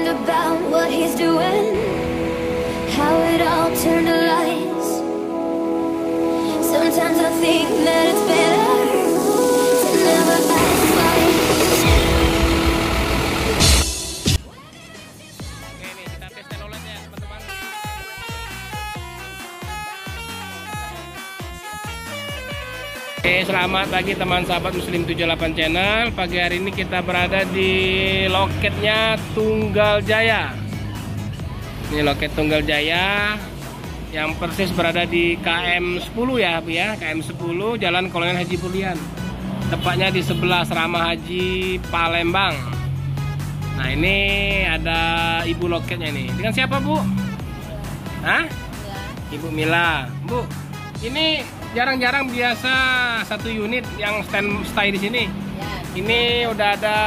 mind about what he's doing, how it all turned to lies. Sometimes I think that it's better to never ask why. Oke nih, kita tes teknologinya teman-teman. Oke, selamat pagi teman sahabat Muslim 78 channel. Pagi hari ini kita berada di loketnya Tunggal Jaya. Ini loket Tunggal Jaya yang persis berada di KM 10 ya, Bu ya. KM 10 Jalan Kolonel Haji Purlian. Tepatnya di sebelah Asrama Haji Palembang. Nah, ini ada ibu loketnya nih. Dengan siapa, Bu? Hah? Ibu Mila. Bu, ini jarang-jarang biasa satu unit yang stay di sini. Ini udah ada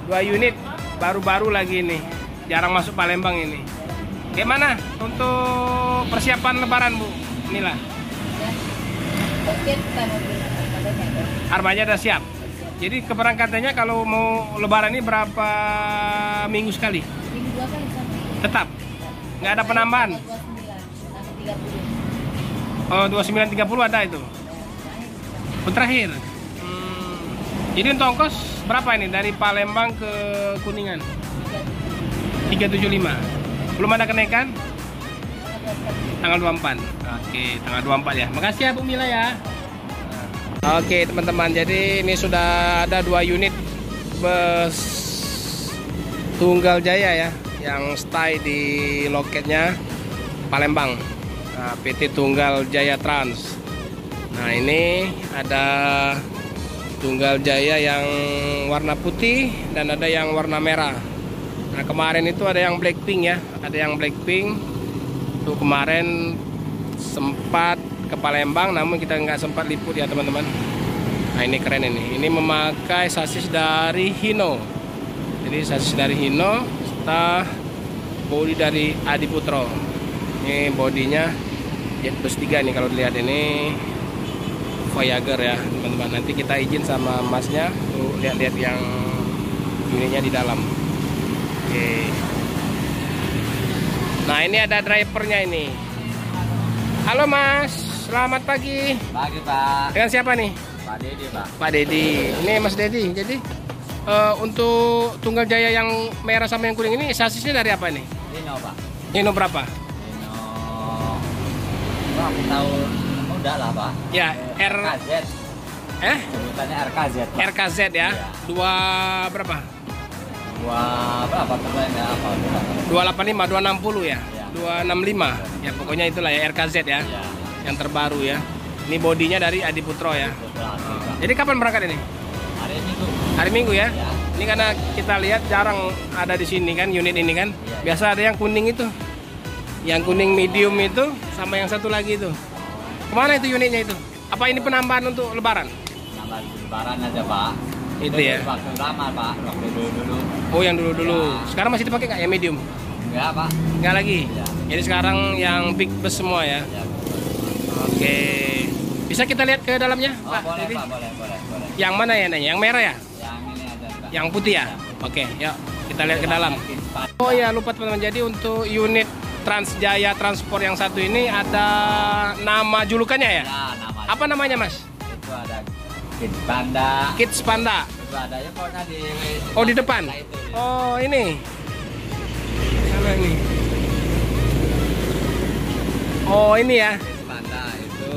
2 unit baru-baru lagi nih. Jarang masuk Palembang ini. Gimana untuk persiapan Lebaran, Bu Mila? Armanya udah siap. Jadi keberangkatannya kalau mau Lebaran ini berapa minggu sekali? Minggu 2 kali sampai. Tetap? Nggak ada penambahan? 29, Oh, 29.30 ada itu? Terakhir? Jadi untuk ongkos berapa ini? Dari Palembang ke Kuningan? 375. Belum ada kenaikan? Tanggal 24. Oke, tanggal 24 ya. Makasih ya Bu Mila ya. Oke teman-teman, jadi ini sudah ada 2 unit bus Tunggal Jaya ya, yang stay di loketnya Palembang. Nah, PT Tunggal Jaya Trans. Nah, ini ada Tunggal Jaya yang warna putih dan ada yang warna merah. Nah, kemarin itu ada yang Blackpink ya, ada yang Blackpink. Tuh kemarin sempat ke Palembang, namun kita nggak sempat liput ya teman-teman. Nah, ini keren ini. Ini memakai sasis dari Hino. Jadi sasis dari Hino, serta bodi dari Adiputro. Ini bodinya Jet Plus 3 nih kalau dilihat ini Voyager ya teman-teman. Nanti kita izin sama masnya tuh lihat-lihat yang unitnya di dalam. Oke. Nah, ini ada drivernya ini. Halo Mas, selamat pagi. Pagi Pak. Dengan siapa nih? Pak Dedi Pak. Pak Dedi. Ini Mas Dedi. Jadi untuk Tunggal Jaya yang merah sama yang kuning ini sasisnya dari apa nih? Hino Pak. Hino berapa? Hino. Aku tahu udah lah Pak. Ya, RKZ. Sebutannya RKZ Pak. RKZ ya. Iya. Dua berapa? Berapa temannya apa? 285, 260 ya. Iya. 265. Ya pokoknya itulah ya RKZ ya. Iya. Yang terbaru ya. Ini bodinya dari Adiputro ya. Jadi kapan berangkat ini? Hari Minggu. Hari Minggu ya. Ya. Ini karena kita lihat jarang ada di sini kan unit ini kan. Iya. Biasa ada yang kuning itu. Yang kuning medium itu sama yang satu lagi itu. Kemana itu unitnya itu? Apa ini penambahan untuk Lebaran? Nambah Lebaran aja Pak. Itu ya. Waktu lama Pak. Waktu dulu. Oh yang dulu-dulu. Ya. Sekarang masih dipakai nggak yang medium? Enggak Pak. Nggak lagi. Ya. Jadi sekarang yang big bus semua ya. Ya. Oke. Bisa kita lihat ke dalamnya, Oh, Pak? boleh Jadi, Pak, boleh. yang mana ya nanya? Yang merah ya? Yang ini aja Pak. Yang putih ya? Oke, yuk kita lihat ke dalam. Oh ya, lupa teman-teman. Jadi untuk unit Transjaya Transport yang satu ini ada nama julukannya ya? Ya, namanya. Apa namanya, Mas? Itu ada Kids Panda. Kids Panda. Itu ada ya pokoknya di. Oh, di depan. Nah, itu, ya. Oh, ini. Mana ini? Oh, ini ya. Kids Panda itu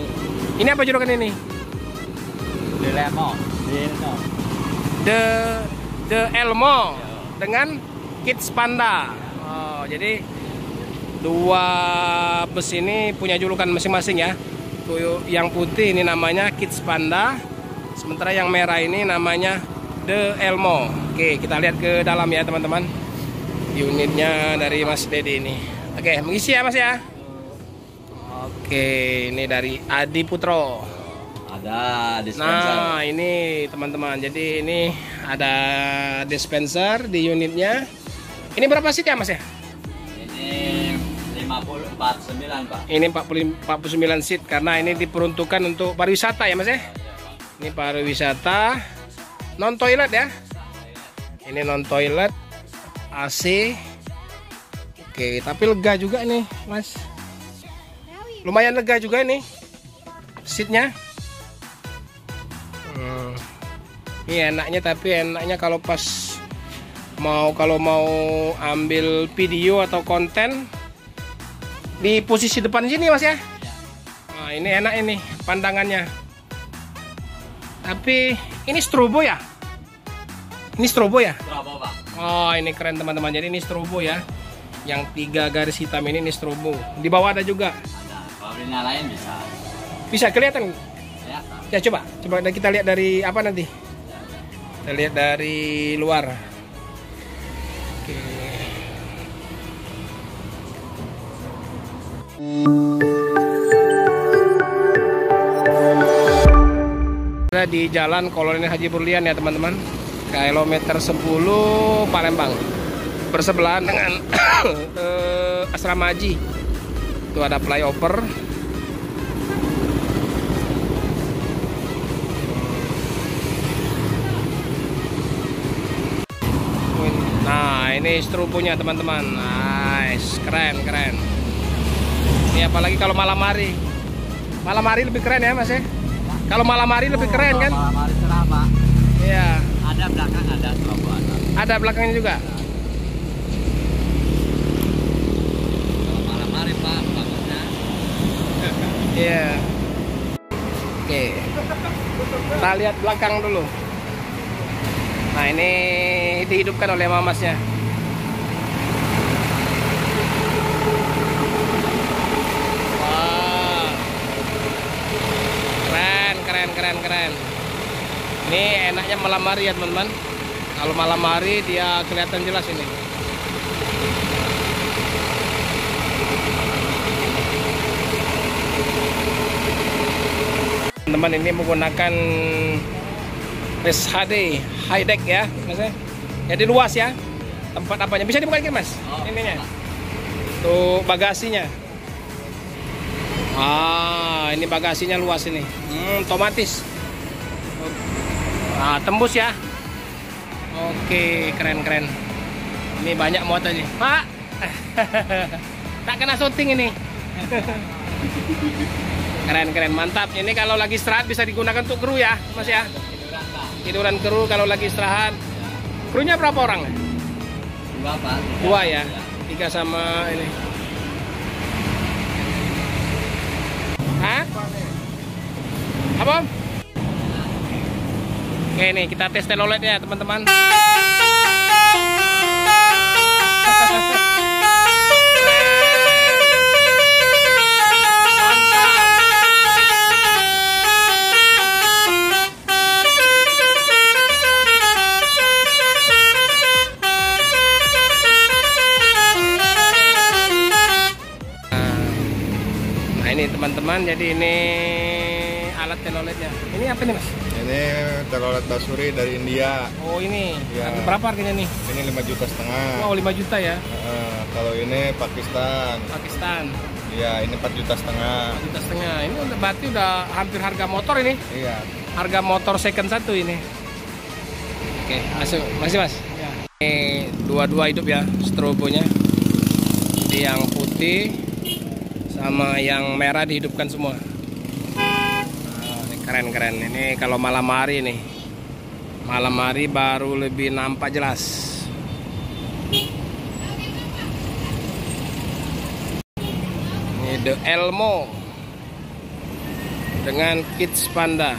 Ini apa julukan ini? di Lemo. The Elmo dengan Kids Panda. Oh, jadi 2 bus ini punya julukan masing-masing ya. Tuh yang putih ini namanya Kids Panda, sementara yang merah ini namanya The Elmo. Oke, kita lihat ke dalam ya teman-teman. Unitnya dari Mas Dedi ini. Oke, mengisi ya Mas ya. Oke, ini dari Adiputro. Ada dispenser. Nah, ini teman-teman. Jadi ini ada dispenser di unitnya. Ini berapa seat ya Mas ya? Ini 49 Pak. Ini 49 seat karena ini diperuntukkan untuk pariwisata ya Mas ya. Ini pariwisata non toilet ya. Ini non toilet. AC. Oke, tapi lega juga nih, Mas. Lumayan lega juga nih seatnya. Ini enaknya, tapi enaknya kalau pas kalau mau ambil video atau konten di posisi depan sini, Mas ya. Nah, ini enak ini pandangannya. Tapi ini strobo ya? Ini strobo ya? Strobo, Pak. Oh, ini keren teman-teman. Jadi ini strobo ya. Yang 3 garis hitam ini strobo. Di bawah ada juga. Ada. Kalau dinyalain bisa. Bisa kelihatan? Ya. Ya coba kita lihat dari apa nanti? Kita lihat dari luar. Oke. Kita di Jalan Kolonel Haji Burlian ya teman-teman. Kilometer 10 Palembang. Bersebelahan dengan Asrama Haji. Itu ada flyover. Nah, ini strobonya teman-teman. Nice, keren. Ini apalagi kalau malam hari. Malam hari lebih keren ya, Mas ya? Kalau malam hari lebih keren kan? Malam hari cerah, Pak. Iya. Ada belakang, ada strobo. Ada belakangnya juga. Kalau malam hari, Pak, bagusnya. Iya. Oke. Kita lihat belakang dulu. Nah, ini dihidupkan oleh mamasnya. Wah. Keren. Ini enaknya malam hari ya, teman-teman. Kalau malam hari dia kelihatan jelas ini. Teman-teman, ini menggunakan Race HD high deck ya, Mas. Jadi luas ya. Tempat apanya bisa dibuka lagi, Mas? Ininya. Tuh bagasinya. Ah, ini bagasinya luas ini. Otomatis. Nah, tembus ya. Oke, keren. Ini banyak muatannya, Pak. Tak kena syuting ini. Keren, mantap. Ini kalau lagi istirahat bisa digunakan untuk kru ya, Mas ya. Tiduran kru kalau lagi istirahat. Krunya berapa orang? 2, Pak. 2 ya. 3 sama ini. Hah? Apa? Oke, nih kita tes teloletnya teman-teman. Nah, ini teman-teman, jadi ini alat teloletnya. Ini apa nih, Mas? Ini telolet basuri dari India. Oh, ini. Ya. Berapa harganya nih? Ini 5,5 juta. Wow, 5 juta ya. Kalau ini Pakistan. Iya, ini 4,5 juta. 4,5 juta. Ini berarti udah hampir harga motor ini. Iya. Harga motor second 1 ini. Oke, masuk. Masih, Mas. Ya. Ini dua-dua hidup ya strobonya. Jadi yang putih sama yang merah dihidupkan semua. Keren. Ini kalau malam hari nih. Malam hari baru lebih nampak jelas. Ini The Elmo dengan Kids Panda.